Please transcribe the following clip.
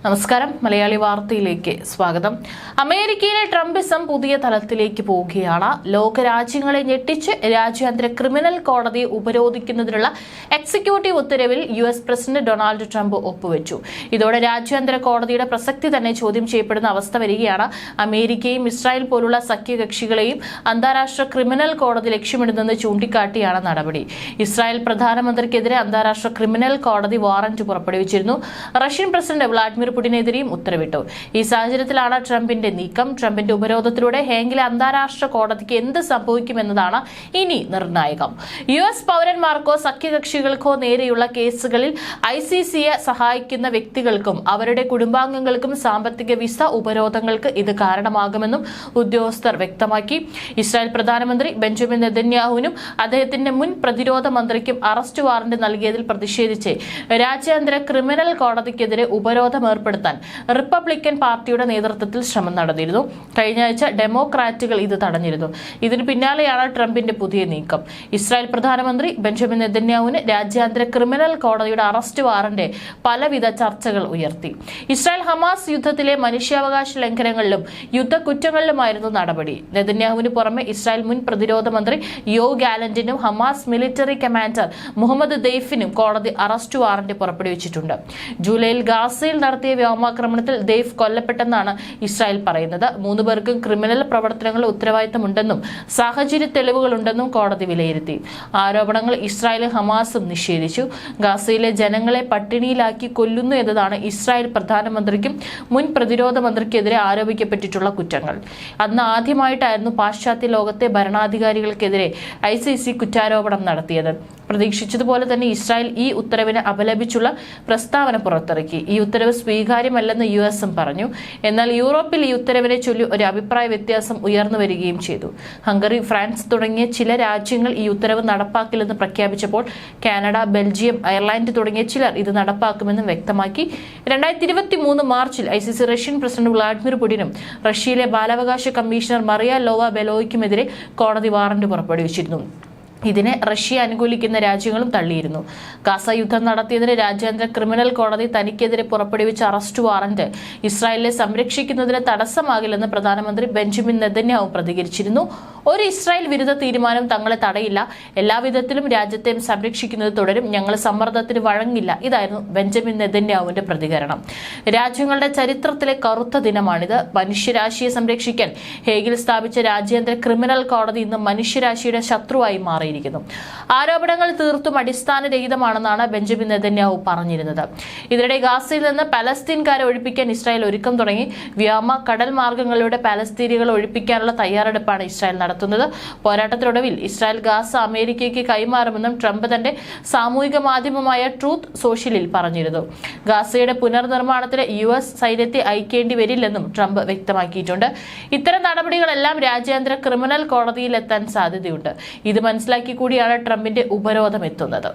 നമസ്കാരം. മലയാളി വാർത്തയിലേക്ക് സ്വാഗതം. അമേരിക്കയിലെ ട്രംപിസം പുതിയ തലത്തിലേക്ക് പോവുകയാണ്. ലോകരാജ്യങ്ങളെ ഞെട്ടിച്ച് രാജ്യാന്തര ക്രിമിനൽ കോടതിയെ ഉപരോധിക്കുന്നതിനുള്ള എക്സിക്യൂട്ടീവ് ഉത്തരവിൽ യുഎസ് പ്രസിഡന്റ് ഡൊണാൾഡ് ട്രംപ് ഒപ്പുവെച്ചു. ഇതോടെ രാജ്യാന്തര കോടതിയുടെ പ്രസക്തി തന്നെ ചോദ്യം ചെയ്യപ്പെടുന്ന അവസ്ഥ വരികയാണ്. അമേരിക്കയും ഇസ്രായേൽ പോലുള്ള സഖ്യകക്ഷികളെയും അന്താരാഷ്ട്ര ക്രിമിനൽ കോടതി ലക്ഷ്യമിടുന്നെന്ന് ചൂണ്ടിക്കാട്ടിയാണ് നടപടി. ഇസ്രായേൽ പ്രധാനമന്ത്രിക്കെതിരെ അന്താരാഷ്ട്ര ക്രിമിനൽ കോടതി വാറന്റ് പുറപ്പെടുവിച്ചിരുന്നു. റഷ്യൻ പ്രസിഡന്റ് വ്ളാഡിമിർ പുടിനെതിരെയും ഉത്തരവിട്ടു. ഈ സാഹചര്യത്തിലാണ് ട്രംപിന്റെ നീക്കം. ട്രംപിന്റെ ഉപരോധത്തിലൂടെ ഹേഗിലെ അന്താരാഷ്ട്ര കോടതിക്ക് എന്ത് സംഭവിക്കുമെന്നതാണ് ഇനി നിർണായകം. യുഎസ് പൗരന്മാർക്കോ സഖ്യകക്ഷികൾക്കോ നേരെയുള്ള കേസുകളിൽ ICCയെ സഹായിക്കുന്ന വ്യക്തികൾക്കും അവരുടെ കുടുംബാംഗങ്ങൾക്കും സാമ്പത്തിക വിസ ഉപരോധങ്ങൾക്ക് ഇത് കാരണമാകുമെന്നും ഉദ്യോഗസ്ഥർ വ്യക്തമാക്കി. ഇസ്രായേൽ പ്രധാനമന്ത്രി ബെഞ്ചമിൻ നെതന്യാഹുവിനും അദ്ദേഹത്തിന്റെ മുൻ പ്രതിരോധ മന്ത്രിക്കും അറസ്റ്റ് വാറന്റ് നൽകിയതിൽ പ്രതിഷേധിച്ച് രാജ്യാന്തര ക്രിമിനൽ കോടതിക്കെതിരെ ഉപരോധം ഏർപ്പെടുത്താൻ റിപ്പബ്ലിക്കൻ പാർട്ടിയുടെ നേതൃത്വത്തിൽ ശ്രമം നടന്നിരുന്നു. കഴിഞ്ഞ ആഴ്ച ഡെമോക്രാറ്റുകൾ ഇത് തടഞ്ഞിരുന്നു. ഇതിന് പിന്നാലെയാണ് ട്രംപിന്റെ പുതിയ നീക്കം. ഇസ്രായേൽ പ്രധാനമന്ത്രി ബെഞ്ചമിൻ നെതന്യാഹുവിന് രാജ്യാന്തര ക്രിമിനൽ കോടതിയുടെ അറസ്റ്റ് വാറന്റ് പലവിധ ചർച്ചകൾ ഉയർത്തി. ഇസ്രായേൽ ഹമാസ് യുദ്ധത്തിലെ മനുഷ്യാവകാശ ലംഘനങ്ങളിലും യുദ്ധക്കുറ്റങ്ങളിലുമായിരുന്നു നടപടി. നെതന്യാഹുവിന് പുറമെ ഇസ്രായേൽ മുൻ പ്രതിരോധ മന്ത്രി യോ ഗാലന്റിനും ഹമാസ് മിലിറ്ററി കമാൻഡർ മുഹമ്മദ് ദെയ്ഫിനും കോടതി അറസ്റ്റ് വാറന്റ് പുറപ്പെടുവിച്ചിട്ടുണ്ട്. ജൂലൈയിൽ ഗാസയിൽ നടത്തിയ വ്യോമാക്രമണത്തിൽ ദെയ്ഫ് കൊല്ലപ്പെട്ടെന്നാണ് ഇസ്രായേൽ പറയുന്നത്. 3 പേർക്കും ക്രിമിനൽ പ്രവർത്തനങ്ങളുടെ ഉത്തരവാദിത്തമുണ്ടെന്നും സാഹചര്യ തെളിവുകളുണ്ടെന്നും കോടതി വിലയിരുത്തി. ആരോപണങ്ങൾ ഇസ്രായേലും ഹമാസും നിഷേധിച്ചു. ഗാസയിലെ ജനങ്ങളെ പട്ടിണിയിലാക്കി കൊല്ലുന്നു എന്നതാണ് ഇസ്രായേൽ പ്രധാനമന്ത്രിക്കും മുൻ പ്രതിരോധ മന്ത്രിക്കെതിരെ ആരോപിക്കപ്പെട്ടിട്ടുള്ള കുറ്റങ്ങൾ. അന്ന് ആദ്യമായിട്ടായിരുന്നു പാശ്ചാത്യ ലോകത്തെ ഭരണാധികാരികൾക്കെതിരെ ICC കുറ്റാരോപണം നടത്തിയത്. പ്രതീക്ഷിച്ചതുപോലെ തന്നെ ഇസ്രായേൽ ഈ ഉത്തരവിനെ അപലപിച്ചുള്ള പ്രസ്താവന പുറത്തിറക്കി. ഈ ഉത്തരവ് സ്വീകാര്യമല്ലെന്ന് യുഎസും പറഞ്ഞു. എന്നാൽ യൂറോപ്പിൽ ഈ ഉത്തരവിനെ ചൊല്ലി ഒരു അഭിപ്രായ വ്യത്യാസം ഉയർന്നു വരികയും ചെയ്തു. ഹംഗറി, ഫ്രാൻസ് തുടങ്ങിയ ചില രാജ്യങ്ങൾ ഈ ഉത്തരവ് നടപ്പാക്കില്ലെന്ന് പ്രഖ്യാപിച്ചപ്പോൾ കാനഡ, ബെൽജിയം, അയർലൻഡ് തുടങ്ങിയ ചിലർ ഇത് നടപ്പാക്കുമെന്നും വ്യക്തമാക്കി. 2023 മാർച്ചിൽ ICC റഷ്യൻ പ്രസിഡന്റ് വ്ളാഡിമിർ പുടിനും റഷ്യയിലെ ബാലാവകാശ കമ്മീഷണർ മറിയ ലോവ ബെലോയ്ക്കുമെതിരെ കോടതി വാറന്റ് പുറപ്പെടുവിച്ചിരുന്നു. ഇതിനെ റഷ്യ അനുകൂലിക്കുന്ന രാജ്യങ്ങളും തള്ളിയിരുന്നു. ഗാസ യുദ്ധം നടത്തിയതിന് രാജ്യാന്തര ക്രിമിനൽ കോടതി തനിക്കെതിരെ പുറപ്പെടുവിച്ച അറസ്റ്റ് വാറന്റ് ഇസ്രായേലിനെ സംരക്ഷിക്കുന്നതിന് തടസ്സമാകില്ലെന്ന് പ്രധാനമന്ത്രി ബെഞ്ചമിൻ നെതന്യാഹു പ്രതികരിച്ചിരുന്നു. ഒരു ഇസ്രായേൽ വിരുദ്ധ തീരുമാനം തങ്ങളെ തടയില്ല. എല്ലാവിധത്തിലും രാജ്യത്തെ സംരക്ഷിക്കുന്നത് തുടരും. ഞങ്ങൾ സമ്മർദ്ദത്തിന് വഴങ്ങില്ല. ഇതായിരുന്നു ബെഞ്ചമിൻ നെതന്യാഹുവിന്റെ പ്രതികരണം. രാജ്യങ്ങളുടെ ചരിത്രത്തിലെ കറുത്ത ദിനമാണിത്. മനുഷ്യരാശിയെ സംരക്ഷിക്കാൻ ഹേഗിൽ സ്ഥാപിച്ച രാജ്യാന്തര ക്രിമിനൽ കോടതി ഇന്ന് മനുഷ്യരാശിയുടെ ശത്രുവായി മാറിയിരിക്കുന്നു. ആരോപണങ്ങൾ തീർത്തും അടിസ്ഥാനരഹിതമാണെന്നാണ് ബെഞ്ചമിൻ നെതന്യാഹു പറഞ്ഞിരുന്നത്. ഇതിനിടെ ഗാസയിൽ നിന്ന് പലസ്തീൻകാരെ ഒഴിപ്പിക്കാൻ ഇസ്രായേൽ ഒരുക്കം തുടങ്ങി. വ്യോമ, കടൽ മാർഗങ്ങളിലൂടെ പലസ്തീനികളെ ഒഴിപ്പിക്കാനുള്ള തയ്യാറെടുപ്പാണ് ഇസ്രായേൽ നടത്തുന്നത്. പോരാട്ടത്തിനൊടുവിൽ ഇസ്രായേൽ ഗാസ അമേരിക്കയ്ക്ക് കൈമാറുമെന്നും ട്രംപ് തന്റെ സാമൂഹിക മാധ്യമമായ ട്രൂത്ത് സോഷ്യലിൽ പറഞ്ഞിരുന്നു. ഗാസയുടെ പുനർനിർമ്മാണത്തിന് US സൈന്യത്തെ അയക്കേണ്ടി വരില്ലെന്നും ട്രംപ് വ്യക്തമാക്കിയിട്ടുണ്ട്. ഇത്തരം നടപടികളെല്ലാം രാജ്യാന്തര ക്രിമിനൽ കോടതിയിൽ എത്താൻ സാധ്യതയുണ്ട്. ഇത് മനസ്സിലാക്കി കൂടിയാണ് ട്രംപിന്റെ ഉപരോധം എത്തുന്നത്.